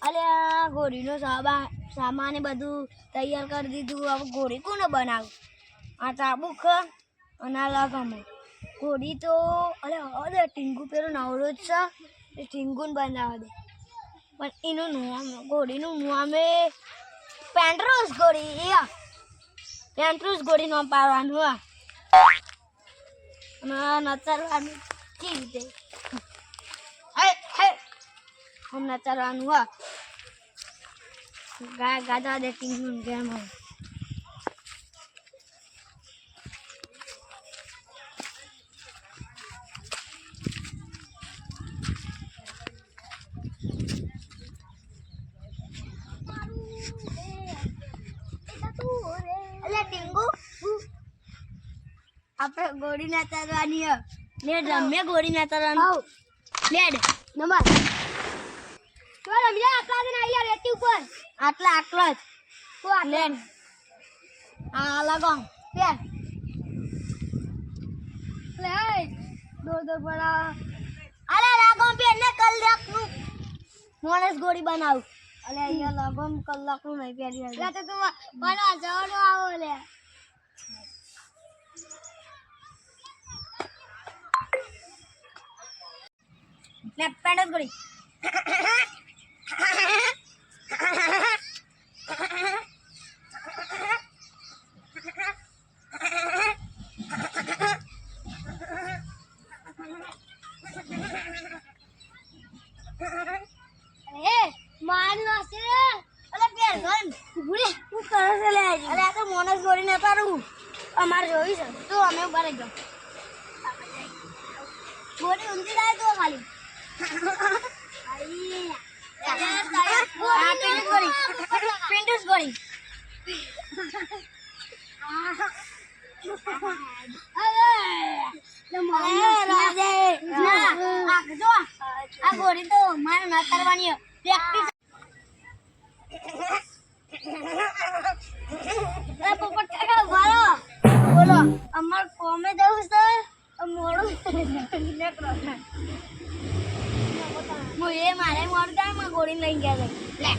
અલ્યા ઘોડીનો સામાન એ બધું તૈયાર કરી દીધું. હવે ઘોડી કોને બનાવું? આ ચાબુક અને આ લગામો ઘોડી તો અરે ટીંગુ પેલો નવરો જ છે એ ટીંગુને બનાવવા દે. પણ એનું નામ ઘોડીનું નામ એ પેન્ટ્રોસ ઘોડી. પેન્ટ્રોસ ઘોડી નામ પાડવાનું અને નચારવાનું કેવી રીતે આમ નચારવાનું ગાતા દે ટીંગુન ગેમ ટીંગુ આપણે ગોળી નચારવાની લેડ રમે ગોળી નચારવાનું લેડ નંબર તો રમ્યા આટલા દિન આયા રેતી ઉપર આટલા જ તો લેડ આ લગો કે લે દો બડા અરે લાગો પેને કલાકનું મોણસ ગોળી બનાવ. અલે અહીંયા લગો કલાકનું નહીં પેલી લે તો તું બના જવાનો આવો લે લે પેન્ડસ ગોળી મોનસ ગોળી ને પાડું અમારે જોઈ છે તો અમે ઉભા રહી જાઓ. ગોળી ઊંધી જાય તો ખાલી પિન્ટુસ ગોળી આ ગોળી તો મારે ના કરવાની પ્રેક્ટિસ. બોલો અમાર કોમે જવું છે મોડું મારે મોડું થાય ગોળી લઈ ગયા લે